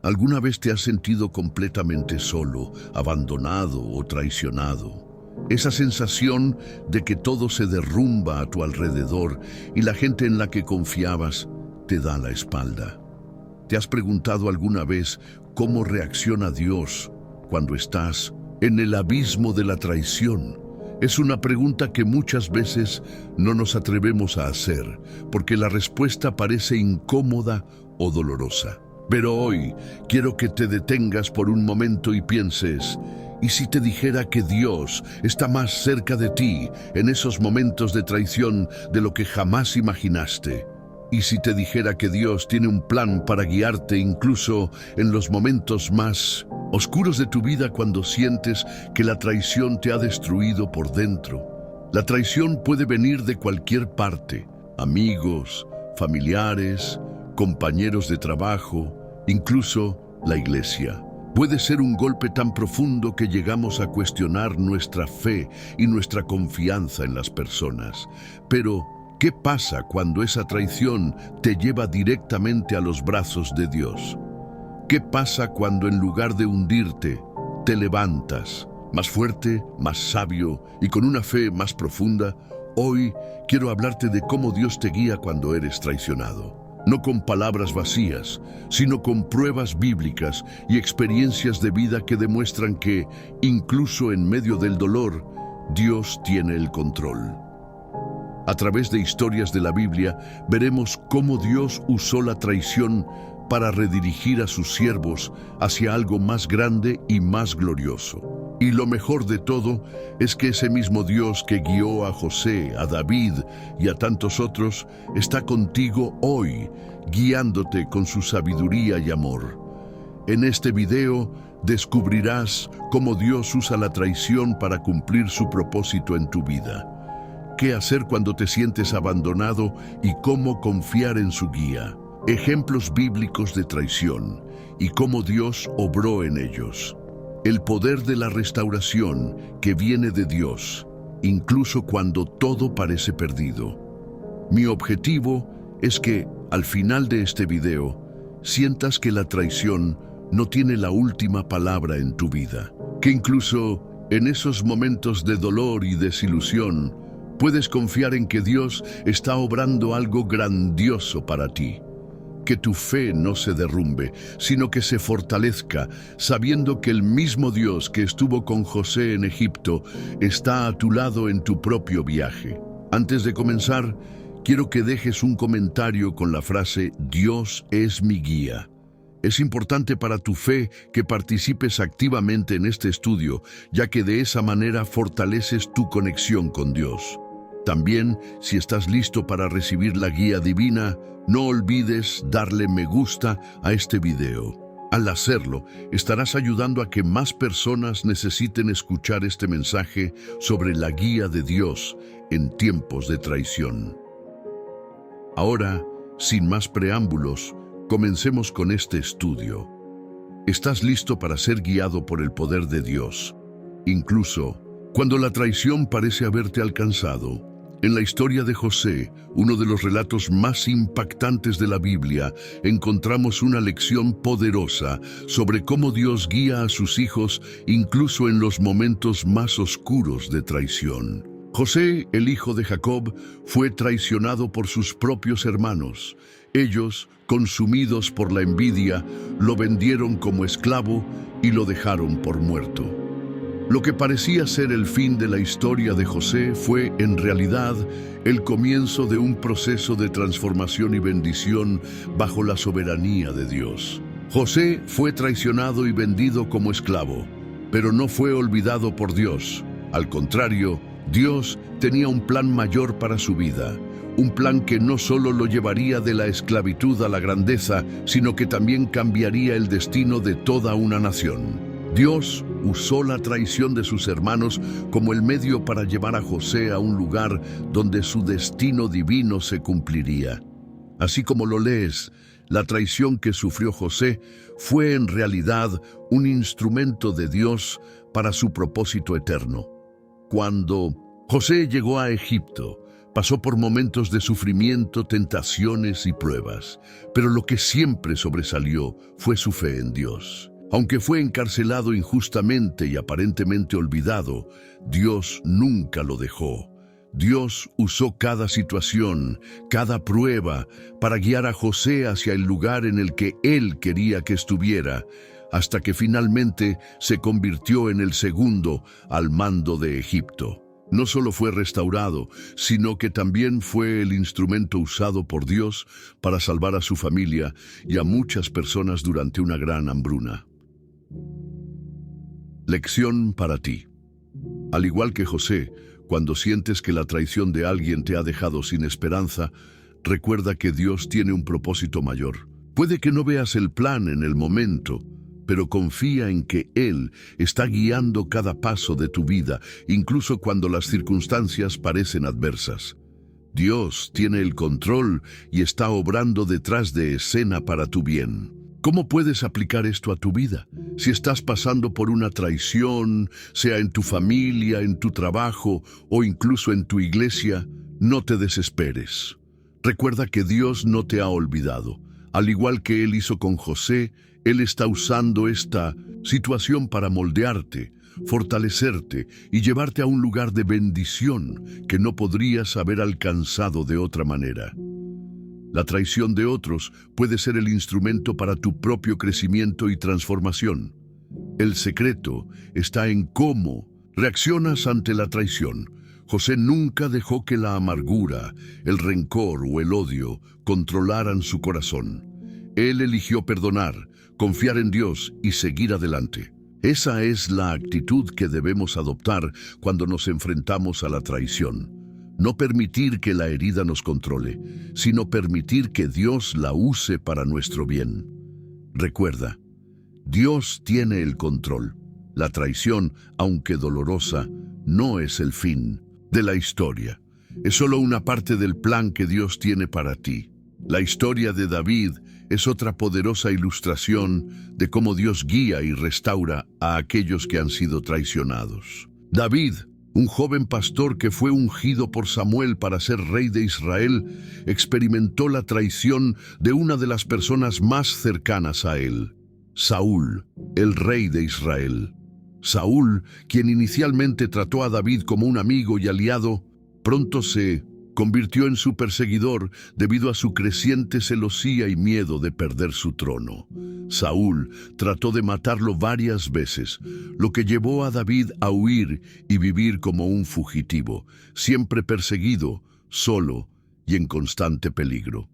¿Alguna vez te has sentido completamente solo, abandonado o traicionado? Esa sensación de que todo se derrumba a tu alrededor y la gente en la que confiabas te da la espalda. ¿Te has preguntado alguna vez cómo reacciona Dios cuando estás en el abismo de la traición? Es una pregunta que muchas veces no nos atrevemos a hacer porque la respuesta parece incómoda o dolorosa. Pero hoy quiero que te detengas por un momento y pienses, ¿y si te dijera que Dios está más cerca de ti en esos momentos de traición de lo que jamás imaginaste? ¿Y si te dijera que Dios tiene un plan para guiarte incluso en los momentos más oscuros de tu vida cuando sientes que la traición te ha destruido por dentro? La traición puede venir de cualquier parte: amigos, familiares, compañeros de trabajo, incluso la iglesia. Puede ser un golpe tan profundo que llegamos a cuestionar nuestra fe y nuestra confianza en las personas. Pero, ¿qué pasa cuando esa traición te lleva directamente a los brazos de Dios? ¿Qué pasa cuando en lugar de hundirte, te levantas, más fuerte, más sabio y con una fe más profunda? Hoy quiero hablarte de cómo Dios te guía cuando eres traicionado. No con palabras vacías, sino con pruebas bíblicas y experiencias de vida que demuestran que, incluso en medio del dolor, Dios tiene el control. A través de historias de la Biblia, veremos cómo Dios usó la traición para redirigir a sus siervos hacia algo más grande y más glorioso. Y lo mejor de todo es que ese mismo Dios que guió a José, a David y a tantos otros, está contigo hoy, guiándote con su sabiduría y amor. En este video descubrirás cómo Dios usa la traición para cumplir su propósito en tu vida. Qué hacer cuando te sientes abandonado y cómo confiar en su guía. Ejemplos bíblicos de traición y cómo Dios obró en ellos. El poder de la restauración que viene de Dios, incluso cuando todo parece perdido. Mi objetivo es que, al final de este video, sientas que la traición no tiene la última palabra en tu vida. Que incluso en esos momentos de dolor y desilusión, puedes confiar en que Dios está obrando algo grandioso para ti. Que tu fe no se derrumbe, sino que se fortalezca, sabiendo que el mismo Dios que estuvo con José en Egipto está a tu lado en tu propio viaje. Antes de comenzar, quiero que dejes un comentario con la frase «Dios es mi guía». Es importante para tu fe que participes activamente en este estudio, ya que de esa manera fortaleces tu conexión con Dios. También, si estás listo para recibir la guía divina, no olvides darle me gusta a este video. Al hacerlo, estarás ayudando a que más personas necesiten escuchar este mensaje sobre la guía de Dios en tiempos de traición. Ahora, sin más preámbulos, comencemos con este estudio. ¿Estás listo para ser guiado por el poder de Dios, incluso cuando la traición parece haberte alcanzado? En la historia de José, uno de los relatos más impactantes de la Biblia, encontramos una lección poderosa sobre cómo Dios guía a sus hijos incluso en los momentos más oscuros de traición. José, el hijo de Jacob, fue traicionado por sus propios hermanos. Ellos, consumidos por la envidia, lo vendieron como esclavo y lo dejaron por muerto. Lo que parecía ser el fin de la historia de José fue, en realidad, el comienzo de un proceso de transformación y bendición bajo la soberanía de Dios. José fue traicionado y vendido como esclavo, pero no fue olvidado por Dios. Al contrario, Dios tenía un plan mayor para su vida, un plan que no solo lo llevaría de la esclavitud a la grandeza, sino que también cambiaría el destino de toda una nación. Dios usó la traición de sus hermanos como el medio para llevar a José a un lugar donde su destino divino se cumpliría. Así como lo lees, la traición que sufrió José fue en realidad un instrumento de Dios para su propósito eterno. Cuando José llegó a Egipto Pasó por momentos de sufrimiento, tentaciones y pruebas, pero lo que siempre sobresalió fue su fe en Dios. Aunque fue encarcelado injustamente y aparentemente olvidado, Dios nunca lo dejó. Dios usó cada situación, cada prueba, para guiar a José hacia el lugar en el que él quería que estuviera, hasta que finalmente se convirtió en el segundo al mando de Egipto. No solo fue restaurado, sino que también fue el instrumento usado por Dios para salvar a su familia y a muchas personas durante una gran hambruna. Lección para ti. Al igual que José, cuando sientes que la traición de alguien te ha dejado sin esperanza, recuerda que Dios tiene un propósito mayor. Puede que no veas el plan en el momento, pero confía en que Él está guiando cada paso de tu vida, incluso cuando las circunstancias parecen adversas. Dios tiene el control y está obrando detrás de escena para tu bien. ¿Cómo puedes aplicar esto a tu vida? Si estás pasando por una traición, sea en tu familia, en tu trabajo o incluso en tu iglesia, no te desesperes. Recuerda que Dios no te ha olvidado. Al igual que Él hizo con José, Él está usando esta situación para moldearte, fortalecerte y llevarte a un lugar de bendición que no podrías haber alcanzado de otra manera. La traición de otros puede ser el instrumento para tu propio crecimiento y transformación. El secreto está en cómo reaccionas ante la traición. José nunca dejó que la amargura, el rencor o el odio controlaran su corazón. Él eligió perdonar, confiar en Dios y seguir adelante. Esa es la actitud que debemos adoptar cuando nos enfrentamos a la traición. No permitir que la herida nos controle, sino permitir que Dios la use para nuestro bien. Recuerda, Dios tiene el control. La traición, aunque dolorosa, no es el fin de la historia. Es solo una parte del plan que Dios tiene para ti. La historia de David es otra poderosa ilustración de cómo Dios guía y restaura a aquellos que han sido traicionados. David, un joven pastor que fue ungido por Samuel para ser rey de Israel, experimentó la traición de una de las personas más cercanas a él, Saúl, el rey de Israel. Saúl, quien inicialmente trató a David como un amigo y aliado, pronto se convirtió en su perseguidor debido a su creciente celosía y miedo de perder su trono. Saúl trató de matarlo varias veces, lo que llevó a David a huir y vivir como un fugitivo, siempre perseguido, solo y en constante peligro.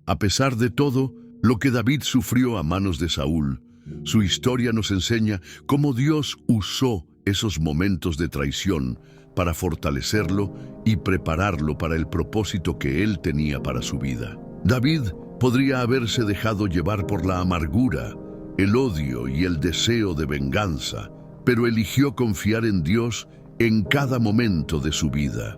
A pesar de todo lo que David sufrió a manos de Saúl, su historia nos enseña cómo Dios usó esos momentos de traición para fortalecerlo y prepararlo para el propósito que él tenía para su vida. David podría haberse dejado llevar por la amargura, el odio y el deseo de venganza, pero eligió confiar en Dios en cada momento de su vida.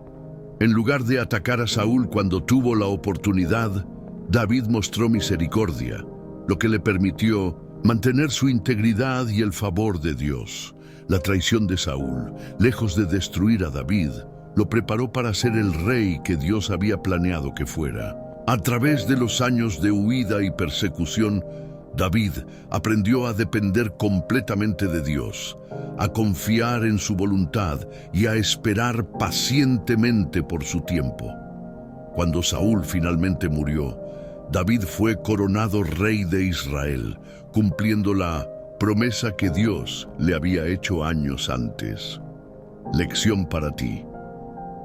En lugar de atacar a Saúl cuando tuvo la oportunidad, David mostró misericordia, lo que le permitió mantener su integridad y el favor de Dios. La traición de Saúl, lejos de destruir a David, lo preparó para ser el rey que Dios había planeado que fuera. A través de los años de huida y persecución, David aprendió a depender completamente de Dios, a confiar en su voluntad y a esperar pacientemente por su tiempo. Cuando Saúl finalmente murió, David fue coronado rey de Israel, cumpliendo la promesa que Dios le había hecho años antes. Lección para ti.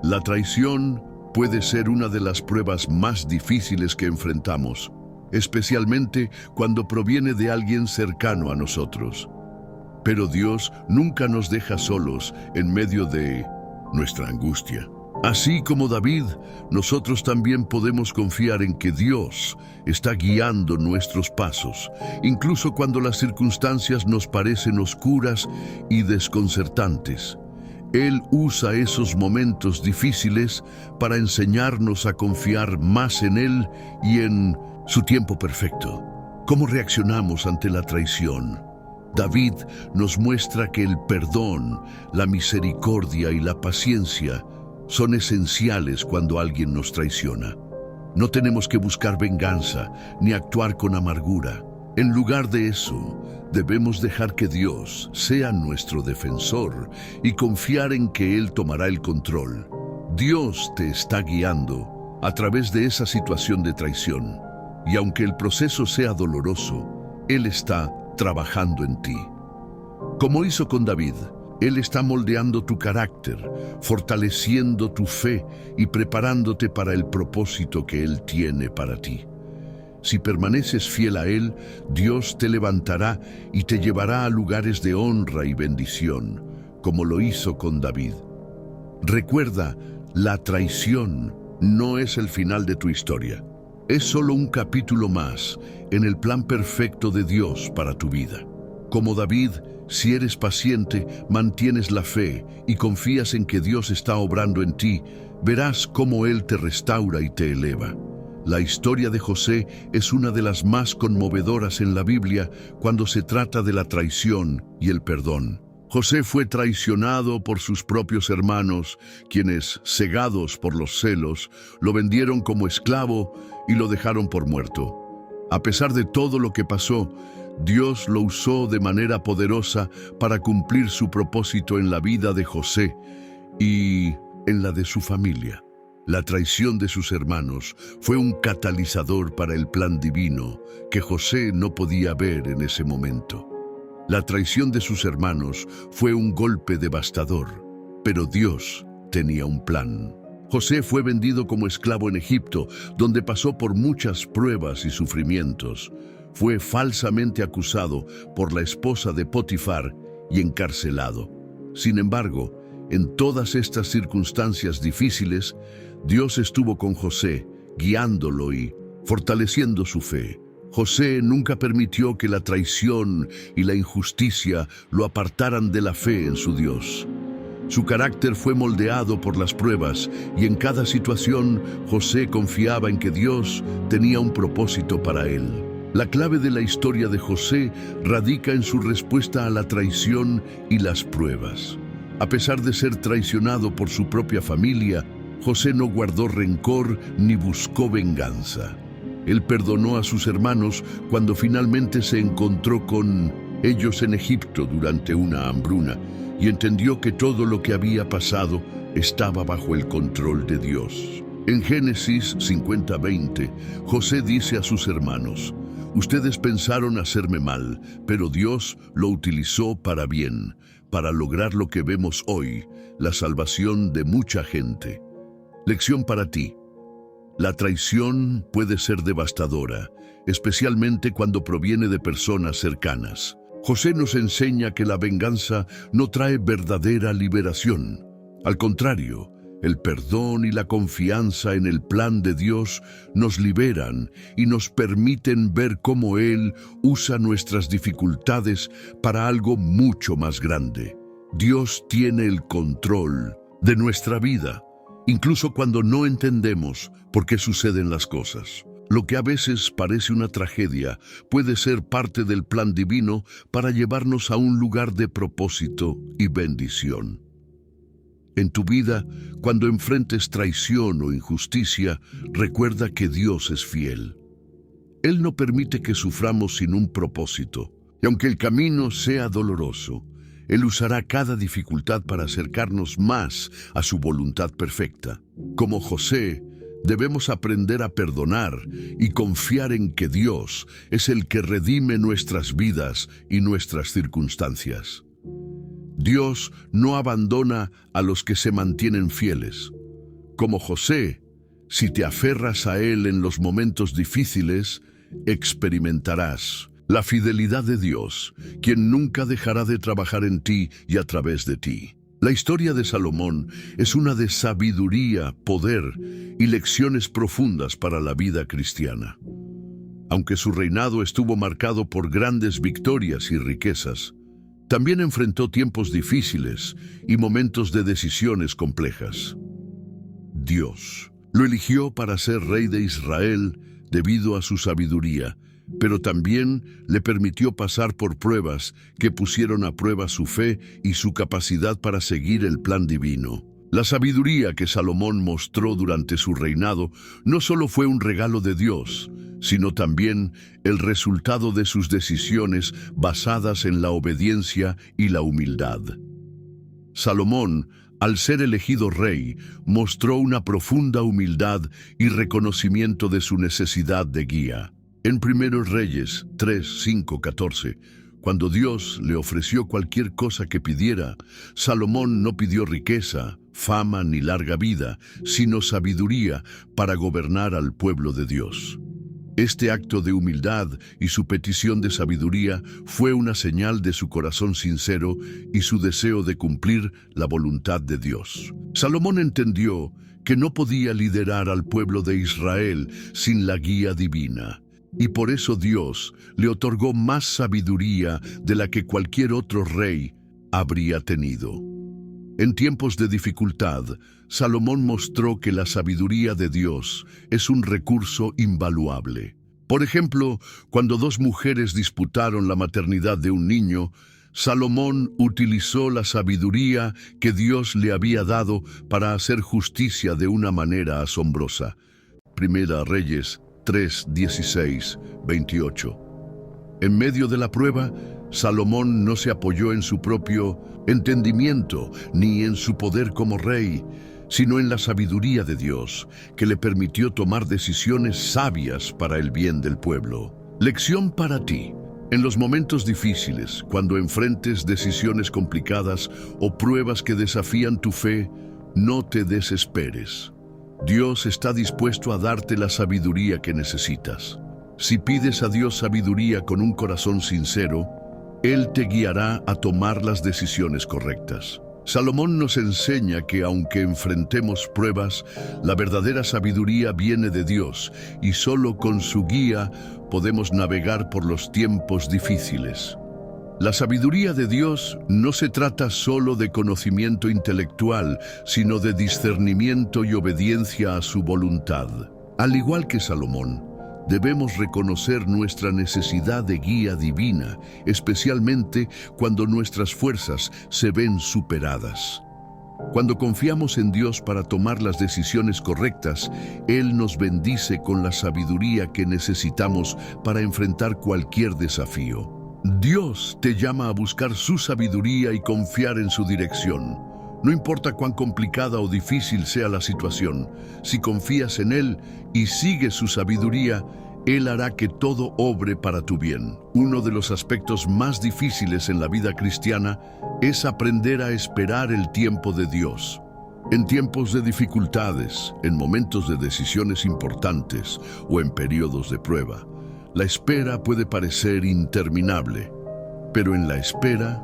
La traición puede ser una de las pruebas más difíciles que enfrentamos, especialmente cuando proviene de alguien cercano a nosotros. Pero Dios nunca nos deja solos en medio de nuestra angustia. Así como David, nosotros también podemos confiar en que Dios está guiando nuestros pasos, incluso cuando las circunstancias nos parecen oscuras y desconcertantes. Él usa esos momentos difíciles para enseñarnos a confiar más en Él y en su tiempo perfecto. ¿Cómo reaccionamos ante la traición? David nos muestra que el perdón, la misericordia y la paciencia son esenciales cuando alguien nos traiciona. No tenemos que buscar venganza ni actuar con amargura. En lugar de eso, debemos dejar que Dios sea nuestro defensor y confiar en que Él tomará el control. Dios te está guiando a través de esa situación de traición, y aunque el proceso sea doloroso, Él está trabajando en ti. Como hizo con David, Él está moldeando tu carácter, fortaleciendo tu fe y preparándote para el propósito que Él tiene para ti. Si permaneces fiel a Él, Dios te levantará y te llevará a lugares de honra y bendición, como lo hizo con David. Recuerda, la traición no es el final de tu historia. Es solo un capítulo más en el plan perfecto de Dios para tu vida. Como David, si eres paciente, mantienes la fe y confías en que Dios está obrando en ti, verás cómo Él te restaura y te eleva. La historia de José es una de las más conmovedoras en la Biblia cuando se trata de la traición y el perdón. José fue traicionado por sus propios hermanos, quienes, cegados por los celos, lo vendieron como esclavo y lo dejaron por muerto. A pesar de todo lo que pasó, Dios lo usó de manera poderosa para cumplir su propósito en la vida de José y en la de su familia. La traición de sus hermanos fue un catalizador para el plan divino que José no podía ver en ese momento. La traición de sus hermanos fue un golpe devastador, pero Dios tenía un plan. José fue vendido como esclavo en Egipto, donde pasó por muchas pruebas y sufrimientos. Fue falsamente acusado por la esposa de Potifar y encarcelado. Sin embargo, en todas estas circunstancias difíciles, Dios estuvo con José, guiándolo y fortaleciendo su fe. José nunca permitió que la traición y la injusticia lo apartaran de la fe en su Dios. Su carácter fue moldeado por las pruebas y en cada situación José confiaba en que Dios tenía un propósito para él. La clave de la historia de José radica en su respuesta a la traición y las pruebas. A pesar de ser traicionado por su propia familia, José no guardó rencor ni buscó venganza. Él perdonó a sus hermanos cuando finalmente se encontró con ellos en Egipto durante una hambruna y entendió que todo lo que había pasado estaba bajo el control de Dios. En Génesis 50:20, José dice a sus hermanos: «Ustedes pensaron hacerme mal, pero Dios lo utilizó para bien, para lograr lo que vemos hoy, la salvación de mucha gente». Lección para ti. La traición puede ser devastadora, especialmente cuando proviene de personas cercanas. José nos enseña que la venganza no trae verdadera liberación. Al contrario, el perdón y la confianza en el plan de Dios nos liberan y nos permiten ver cómo Él usa nuestras dificultades para algo mucho más grande. Dios tiene el control de nuestra vida, incluso cuando no entendemos por qué suceden las cosas. Lo que a veces parece una tragedia puede ser parte del plan divino para llevarnos a un lugar de propósito y bendición. En tu vida, cuando enfrentes traición o injusticia, recuerda que Dios es fiel. Él no permite que suframos sin un propósito, y aunque el camino sea doloroso, Él usará cada dificultad para acercarnos más a su voluntad perfecta. Como José, debemos aprender a perdonar y confiar en que Dios es el que redime nuestras vidas y nuestras circunstancias. Dios no abandona a los que se mantienen fieles. Como José, si te aferras a Él en los momentos difíciles, experimentarás la fidelidad de Dios, quien nunca dejará de trabajar en ti y a través de ti. La historia de Salomón es una de sabiduría, poder y lecciones profundas para la vida cristiana. Aunque su reinado estuvo marcado por grandes victorias y riquezas, también enfrentó tiempos difíciles y momentos de decisiones complejas. Dios lo eligió para ser rey de Israel debido a su sabiduría, pero también le permitió pasar por pruebas que pusieron a prueba su fe y su capacidad para seguir el plan divino. La sabiduría que Salomón mostró durante su reinado no solo fue un regalo de Dios, sino también el resultado de sus decisiones basadas en la obediencia y la humildad. Salomón, al ser elegido rey, mostró una profunda humildad y reconocimiento de su necesidad de guía. En 1 Reyes 3, 5, 14, cuando Dios le ofreció cualquier cosa que pidiera, Salomón no pidió riqueza, fama ni larga vida, sino sabiduría para gobernar al pueblo de Dios. Este acto de humildad y su petición de sabiduría fue una señal de su corazón sincero y su deseo de cumplir la voluntad de Dios. Salomón entendió que no podía liderar al pueblo de Israel sin la guía divina, y por eso Dios le otorgó más sabiduría de la que cualquier otro rey habría tenido. En tiempos de dificultad, Salomón mostró que la sabiduría de Dios es un recurso invaluable. Por ejemplo, cuando dos mujeres disputaron la maternidad de un niño, Salomón utilizó la sabiduría que Dios le había dado para hacer justicia de una manera asombrosa. 1 Reyes 3, 16, 28. En medio de la prueba, Salomón no se apoyó en su propio entendimiento ni en su poder como rey, sino en la sabiduría de Dios, que le permitió tomar decisiones sabias para el bien del pueblo. Lección para ti. En los momentos difíciles, cuando enfrentes decisiones complicadas o pruebas que desafían tu fe, no te desesperes. Dios está dispuesto a darte la sabiduría que necesitas. Si pides a Dios sabiduría con un corazón sincero, Él te guiará a tomar las decisiones correctas. Salomón nos enseña que aunque enfrentemos pruebas, la verdadera sabiduría viene de Dios y solo con su guía podemos navegar por los tiempos difíciles. La sabiduría de Dios no se trata solo de conocimiento intelectual, sino de discernimiento y obediencia a su voluntad. Al igual que Salomón, debemos reconocer nuestra necesidad de guía divina, especialmente cuando nuestras fuerzas se ven superadas. Cuando confiamos en Dios para tomar las decisiones correctas, Él nos bendice con la sabiduría que necesitamos para enfrentar cualquier desafío. Dios te llama a buscar su sabiduría y confiar en su dirección. No importa cuán complicada o difícil sea la situación, si confías en Él y sigues su sabiduría, Él hará que todo obre para tu bien. Uno de los aspectos más difíciles en la vida cristiana es aprender a esperar el tiempo de Dios. En tiempos de dificultades, en momentos de decisiones importantes o en periodos de prueba, la espera puede parecer interminable, pero en la espera,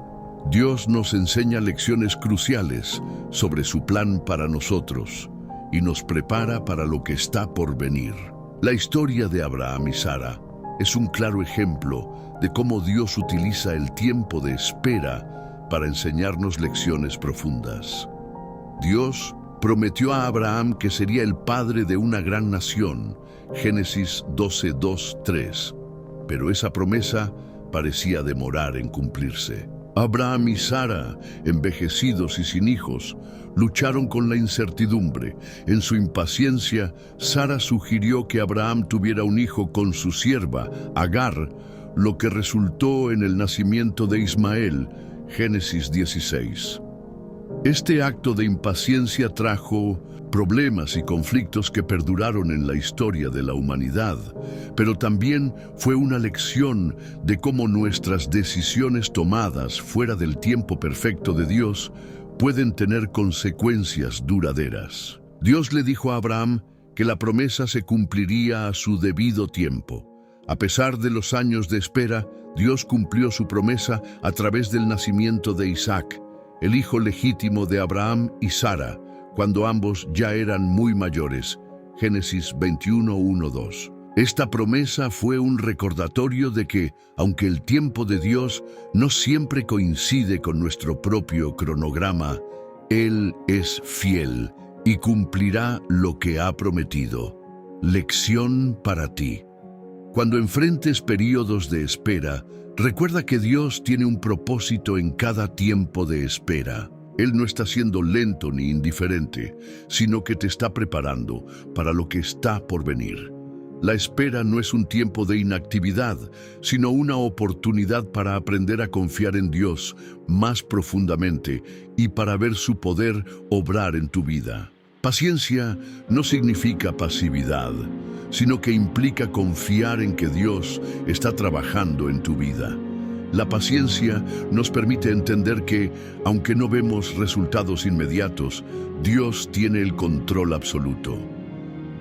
Dios nos enseña lecciones cruciales sobre su plan para nosotros y nos prepara para lo que está por venir. La historia de Abraham y Sara es un claro ejemplo de cómo Dios utiliza el tiempo de espera para enseñarnos lecciones profundas. Dios prometió a Abraham que sería el padre de una gran nación, Génesis 12, 2, 3, pero esa promesa parecía demorar en cumplirse. Abraham y Sara, envejecidos y sin hijos, lucharon con la incertidumbre. En su impaciencia, Sara sugirió que Abraham tuviera un hijo con su sierva, Agar, lo que resultó en el nacimiento de Ismael, Génesis 16. Este acto de impaciencia trajo problemas y conflictos que perduraron en la historia de la humanidad, pero también fue una lección de cómo nuestras decisiones tomadas fuera del tiempo perfecto de Dios pueden tener consecuencias duraderas. Dios le dijo a Abraham que la promesa se cumpliría a su debido tiempo. A pesar de los años de espera, Dios cumplió su promesa a través del nacimiento de Isaac, el hijo legítimo de Abraham y Sara, cuando ambos ya eran muy mayores. Génesis 21, 1, 2. Esta promesa fue un recordatorio de que, aunque el tiempo de Dios no siempre coincide con nuestro propio cronograma, Él es fiel y cumplirá lo que ha prometido. Lección para ti. Cuando enfrentes periodos de espera, recuerda que Dios tiene un propósito en cada tiempo de espera. Él no está siendo lento ni indiferente, sino que te está preparando para lo que está por venir. La espera no es un tiempo de inactividad, sino una oportunidad para aprender a confiar en Dios más profundamente y para ver su poder obrar en tu vida. Paciencia no significa pasividad, sino que implica confiar en que Dios está trabajando en tu vida. La paciencia nos permite entender que, aunque no vemos resultados inmediatos, Dios tiene el control absoluto.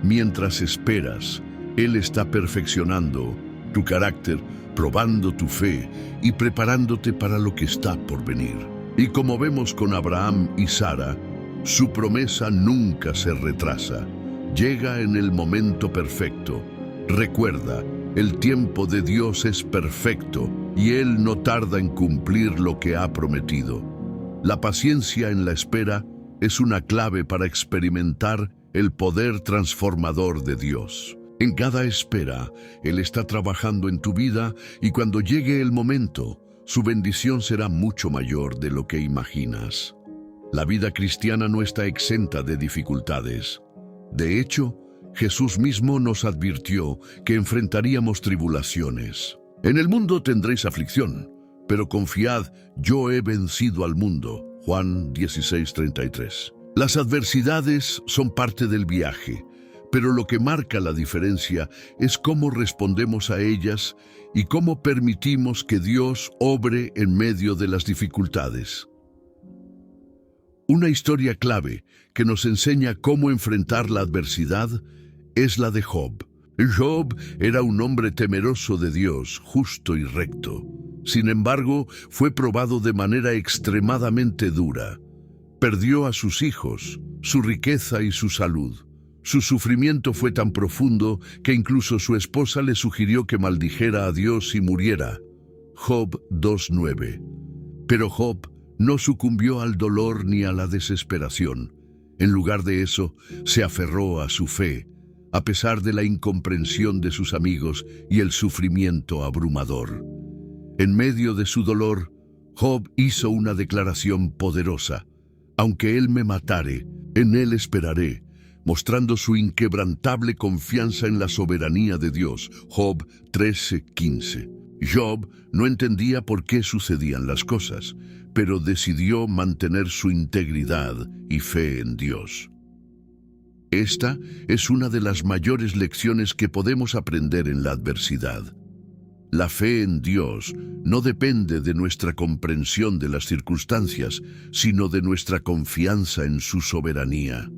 Mientras esperas, Él está perfeccionando tu carácter, probando tu fe y preparándote para lo que está por venir. Y como vemos con Abraham y Sara, su promesa nunca se retrasa. Llega en el momento perfecto. Recuerda, el tiempo de Dios es perfecto y Él no tarda en cumplir lo que ha prometido. La paciencia en la espera es una clave para experimentar el poder transformador de Dios. En cada espera, Él está trabajando en tu vida y cuando llegue el momento, su bendición será mucho mayor de lo que imaginas. La vida cristiana no está exenta de dificultades. De hecho, Jesús mismo nos advirtió que enfrentaríamos tribulaciones. En el mundo tendréis aflicción, pero confiad, yo he vencido al mundo. Juan 16:33. Las adversidades son parte del viaje, pero lo que marca la diferencia es cómo respondemos a ellas y cómo permitimos que Dios obre en medio de las dificultades. Una historia clave que nos enseña cómo enfrentar la adversidad es la de Job. Job era un hombre temeroso de Dios, justo y recto. Sin embargo, fue probado de manera extremadamente dura. Perdió a sus hijos, su riqueza y su salud. Su sufrimiento fue tan profundo que incluso su esposa le sugirió que maldijera a Dios y muriera. Job 2:9. Pero Job no sucumbió al dolor ni a la desesperación. En lugar de eso, se aferró a su fe, a pesar de la incomprensión de sus amigos y el sufrimiento abrumador. En medio de su dolor, Job hizo una declaración poderosa: aunque él me matare, en él esperaré, mostrando su inquebrantable confianza en la soberanía de Dios. Job 13:15. Job no entendía por qué sucedían las cosas, pero decidió mantener su integridad y fe en Dios. Esta es una de las mayores lecciones que podemos aprender en la adversidad. La fe en Dios no depende de nuestra comprensión de las circunstancias, sino de nuestra confianza en su soberanía.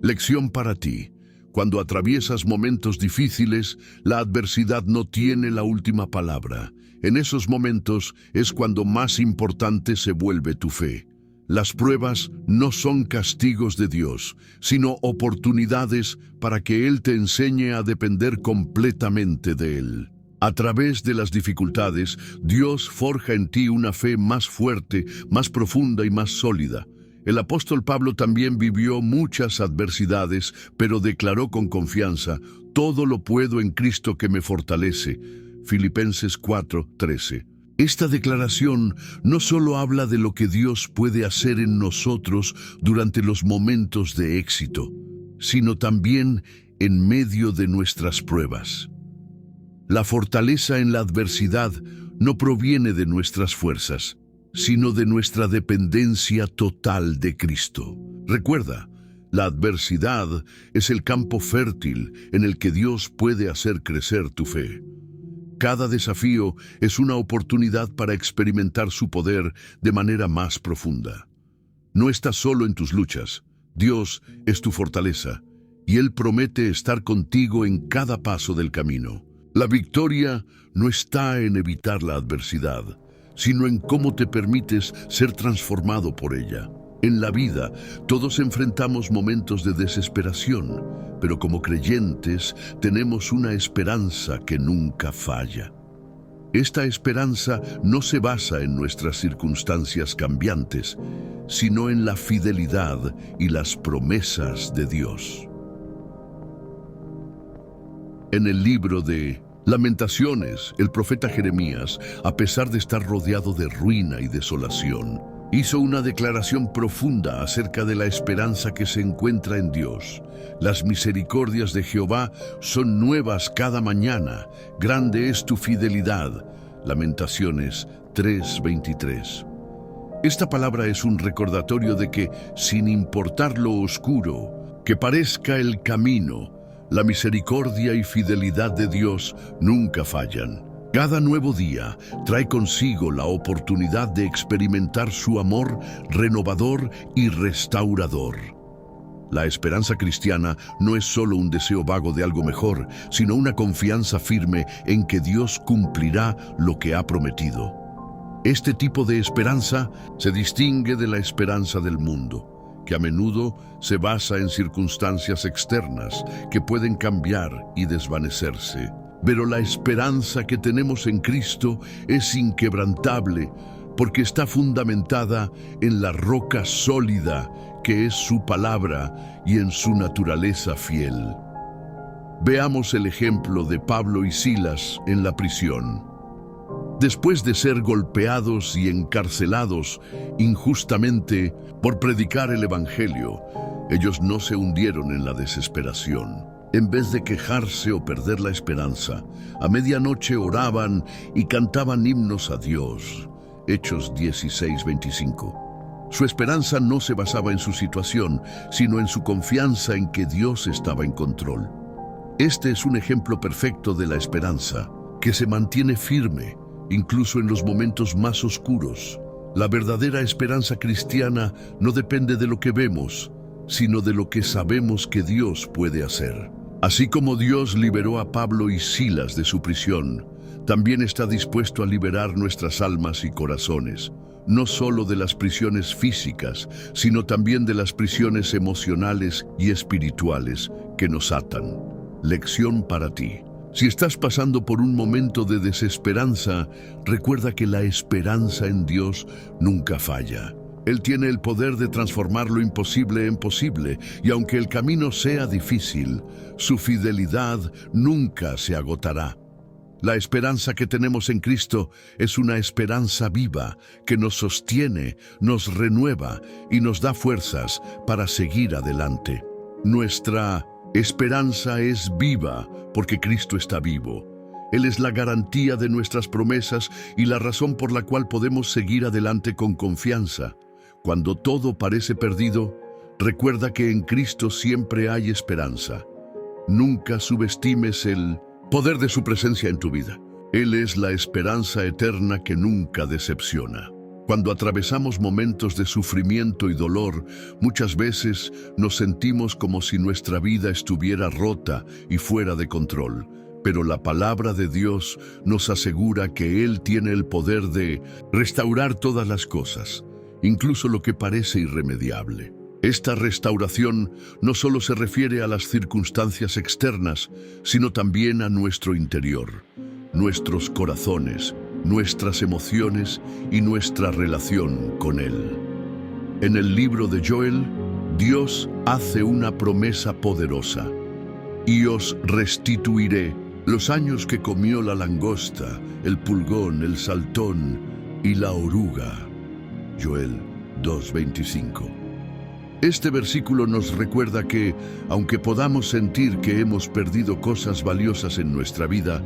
Lección para ti. Cuando atraviesas momentos difíciles, la adversidad no tiene la última palabra. En esos momentos es cuando más importante se vuelve tu fe. Las pruebas no son castigos de Dios, sino oportunidades para que Él te enseñe a depender completamente de Él. A través de las dificultades, Dios forja en ti una fe más fuerte, más profunda y más sólida. El apóstol Pablo también vivió muchas adversidades, pero declaró con confianza: todo lo puedo en Cristo que me fortalece. Filipenses 4:13. Esta declaración no solo habla de lo que Dios puede hacer en nosotros durante los momentos de éxito, sino también en medio de nuestras pruebas. La fortaleza en la adversidad no proviene de nuestras fuerzas, sino de nuestra dependencia total de Cristo. Recuerda, la adversidad es el campo fértil en el que Dios puede hacer crecer tu fe. Cada desafío es una oportunidad para experimentar su poder de manera más profunda. No estás solo en tus luchas. Dios es tu fortaleza, y Él promete estar contigo en cada paso del camino. La victoria no está en evitar la adversidad, sino en cómo te permites ser transformado por ella. En la vida, todos enfrentamos momentos de desesperación, pero como creyentes tenemos una esperanza que nunca falla. Esta esperanza no se basa en nuestras circunstancias cambiantes, sino en la fidelidad y las promesas de Dios. En el libro de Lamentaciones, el profeta Jeremías, a pesar de estar rodeado de ruina y desolación, Hizo una declaración profunda acerca de la esperanza que se encuentra en Dios. Las misericordias de Jehová son nuevas cada mañana. Grande es tu fidelidad. Lamentaciones 3:23. Esta palabra es un recordatorio de que, sin importar lo oscuro que parezca el camino, la misericordia y fidelidad de Dios nunca fallan. Cada nuevo día trae consigo la oportunidad de experimentar su amor renovador y restaurador. La esperanza cristiana no es solo un deseo vago de algo mejor, sino una confianza firme en que Dios cumplirá lo que ha prometido. Este tipo de esperanza se distingue de la esperanza del mundo, que a menudo se basa en circunstancias externas que pueden cambiar y desvanecerse. Pero la esperanza que tenemos en Cristo es inquebrantable porque está fundamentada en la roca sólida que es su palabra y en su naturaleza fiel. Veamos el ejemplo de Pablo y Silas en la prisión. Después de ser golpeados y encarcelados injustamente por predicar el Evangelio, ellos no se hundieron en la desesperación. En vez de quejarse o perder la esperanza, a medianoche oraban y cantaban himnos a Dios. Hechos 16:25. Su esperanza no se basaba en su situación, sino en su confianza en que Dios estaba en control. Este es un ejemplo perfecto de la esperanza, que se mantiene firme, incluso en los momentos más oscuros. La verdadera esperanza cristiana no depende de lo que vemos, sino de lo que sabemos que Dios puede hacer. Así como Dios liberó a Pablo y Silas de su prisión, también está dispuesto a liberar nuestras almas y corazones, no solo de las prisiones físicas, sino también de las prisiones emocionales y espirituales que nos atan. Lección para ti. Si estás pasando por un momento de desesperanza, recuerda que la esperanza en Dios nunca falla. Él tiene el poder de transformar lo imposible en posible, y aunque el camino sea difícil, su fidelidad nunca se agotará. La esperanza que tenemos en Cristo es una esperanza viva que nos sostiene, nos renueva y nos da fuerzas para seguir adelante. Nuestra esperanza es viva porque Cristo está vivo. Él es la garantía de nuestras promesas y la razón por la cual podemos seguir adelante con confianza. Cuando todo parece perdido, recuerda que en Cristo siempre hay esperanza. Nunca subestimes el poder de su presencia en tu vida. Él es la esperanza eterna que nunca decepciona. Cuando atravesamos momentos de sufrimiento y dolor, muchas veces nos sentimos como si nuestra vida estuviera rota y fuera de control. Pero la palabra de Dios nos asegura que Él tiene el poder de restaurar todas las cosas, incluso lo que parece irremediable. Esta restauración no solo se refiere a las circunstancias externas, sino también a nuestro interior, nuestros corazones, nuestras emociones y nuestra relación con Él. En el libro de Joel, Dios hace una promesa poderosa: y os restituiré los años que comió la langosta, el pulgón, el saltón y la oruga. Joel 2:25. Este versículo nos recuerda que, aunque podamos sentir que hemos perdido cosas valiosas en nuestra vida,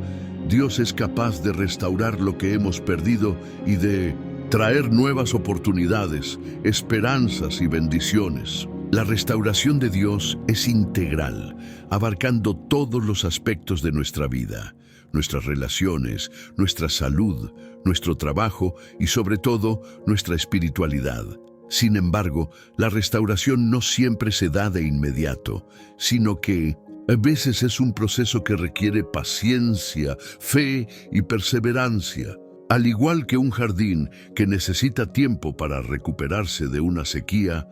Dios es capaz de restaurar lo que hemos perdido y de traer nuevas oportunidades, esperanzas y bendiciones. La restauración de Dios es integral, abarcando todos los aspectos de nuestra vida, nuestras relaciones, nuestra salud, nuestro trabajo y sobre todo nuestra espiritualidad. Sin embargo, la restauración no siempre se da de inmediato, sino que a veces es un proceso que requiere paciencia, fe y perseverancia. Al igual que un jardín que necesita tiempo para recuperarse de una sequía,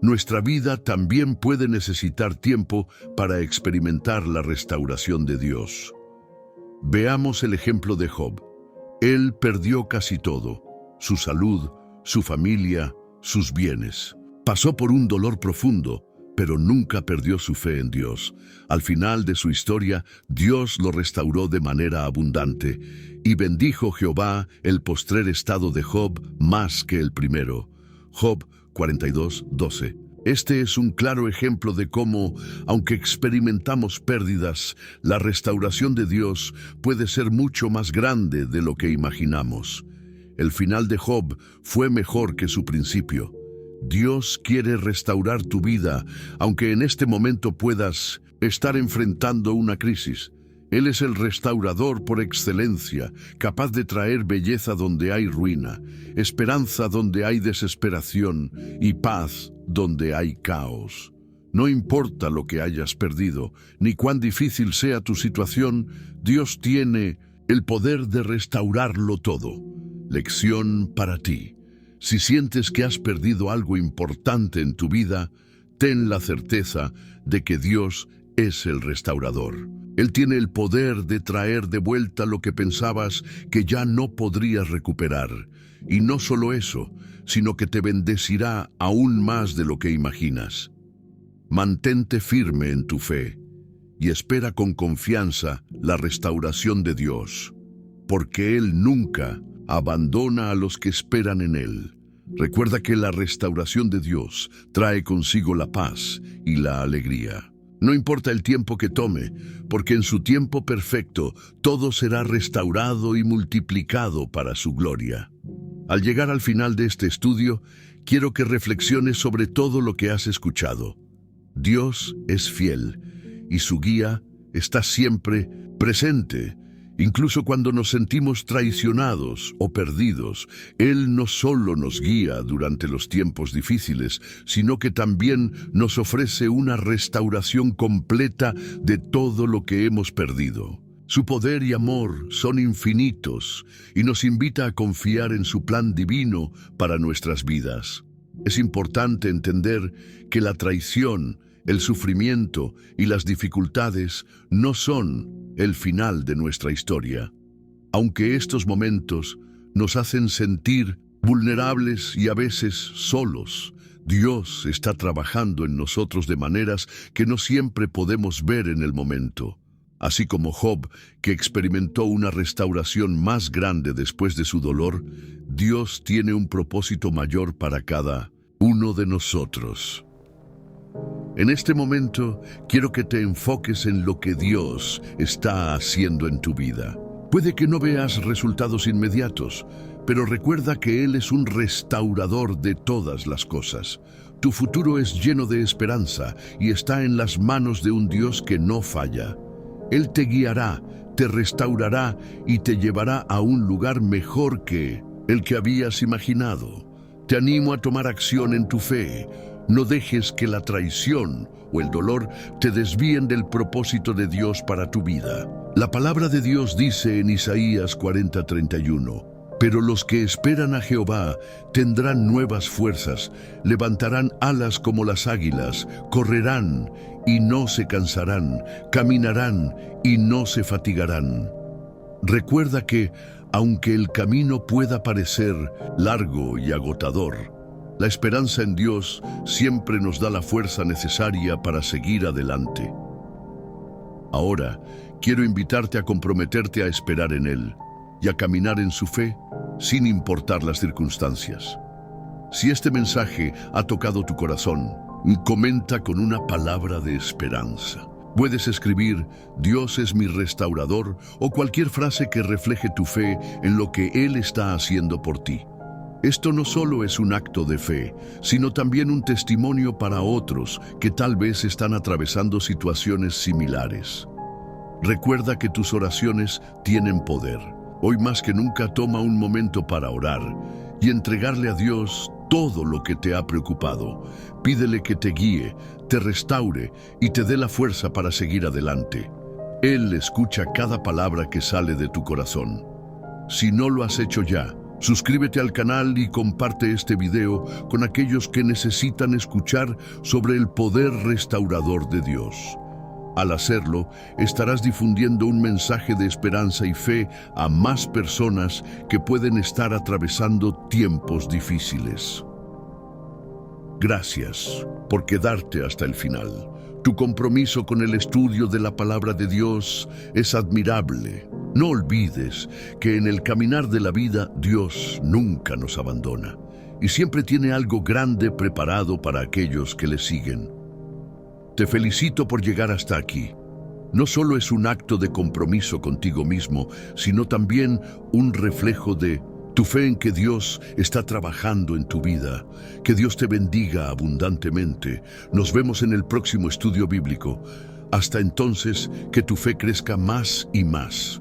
nuestra vida también puede necesitar tiempo para experimentar la restauración de Dios. Veamos el ejemplo de Job. Él perdió casi todo: su salud, su familia, sus bienes. Pasó por un dolor profundo, pero nunca perdió su fe en Dios. Al final de su historia, Dios lo restauró de manera abundante, y bendijo Jehová el postrer estado de Job más que el primero, Job 42:12. Este es un claro ejemplo de cómo, aunque experimentamos pérdidas, la restauración de Dios puede ser mucho más grande de lo que imaginamos. El final de Job fue mejor que su principio. Dios quiere restaurar tu vida, aunque en este momento puedas estar enfrentando una crisis. Él es el restaurador por excelencia, capaz de traer belleza donde hay ruina, esperanza donde hay desesperación y paz donde hay caos. No importa lo que hayas perdido, ni cuán difícil sea tu situación, Dios tiene el poder de restaurarlo todo. Lección para ti. Si sientes que has perdido algo importante en tu vida, ten la certeza de que Dios es el restaurador. Él tiene el poder de traer de vuelta lo que pensabas que ya no podrías recuperar. Y no solo eso, sino que te bendecirá aún más de lo que imaginas. Mantente firme en tu fe y espera con confianza la restauración de Dios, porque Él nunca abandona a los que esperan en Él. Recuerda que la restauración de Dios trae consigo la paz y la alegría. No importa el tiempo que tome, porque en su tiempo perfecto todo será restaurado y multiplicado para su gloria. Al llegar al final de este estudio, quiero que reflexiones sobre todo lo que has escuchado. Dios es fiel y su guía está siempre presente. Incluso cuando nos sentimos traicionados o perdidos, Él no solo nos guía durante los tiempos difíciles, sino que también nos ofrece una restauración completa de todo lo que hemos perdido. Su poder y amor son infinitos y nos invita a confiar en su plan divino para nuestras vidas. Es importante entender que la traición, el sufrimiento y las dificultades no son el final de nuestra historia. Aunque estos momentos nos hacen sentir vulnerables y a veces solos, Dios está trabajando en nosotros de maneras que no siempre podemos ver en el momento. Así como Job, que experimentó una restauración más grande después de su dolor, Dios tiene un propósito mayor para cada uno de nosotros. En este momento, quiero que te enfoques en lo que Dios está haciendo en tu vida. Puede que no veas resultados inmediatos, pero recuerda que Él es un restaurador de todas las cosas. Tu futuro es lleno de esperanza y está en las manos de un Dios que no falla. Él te guiará, te restaurará y te llevará a un lugar mejor que el que habías imaginado. Te animo a tomar acción en tu fe. No dejes que la traición o el dolor te desvíen del propósito de Dios para tu vida. La palabra de Dios dice en Isaías 40:31, pero los que esperan a Jehová tendrán nuevas fuerzas, levantarán alas como las águilas, correrán y no se cansarán, caminarán y no se fatigarán. Recuerda que, aunque el camino pueda parecer largo y agotador, la esperanza en Dios siempre nos da la fuerza necesaria para seguir adelante. Ahora, quiero invitarte a comprometerte a esperar en Él y a caminar en su fe sin importar las circunstancias. Si este mensaje ha tocado tu corazón, comenta con una palabra de esperanza. Puedes escribir «Dios es mi restaurador» o cualquier frase que refleje tu fe en lo que Él está haciendo por ti. Esto no solo es un acto de fe, sino también un testimonio para otros que tal vez están atravesando situaciones similares. Recuerda que tus oraciones tienen poder. Hoy más que nunca toma un momento para orar y entregarle a Dios todo lo que te ha preocupado. Pídele que te guíe, te restaure y te dé la fuerza para seguir adelante. Él escucha cada palabra que sale de tu corazón. Si no lo has hecho ya, suscríbete al canal y comparte este video con aquellos que necesitan escuchar sobre el poder restaurador de Dios. Al hacerlo, estarás difundiendo un mensaje de esperanza y fe a más personas que pueden estar atravesando tiempos difíciles. Gracias por quedarte hasta el final. Tu compromiso con el estudio de la palabra de Dios es admirable No olvides que en el caminar de la vida Dios nunca nos abandona y siempre tiene algo grande preparado para aquellos que le siguen. Te felicito por llegar hasta aquí. No solo es un acto de compromiso contigo mismo, sino también un reflejo de tu fe en que Dios está trabajando en tu vida. Que Dios te bendiga abundantemente. Nos vemos en el próximo estudio bíblico. Hasta entonces, que tu fe crezca más y más.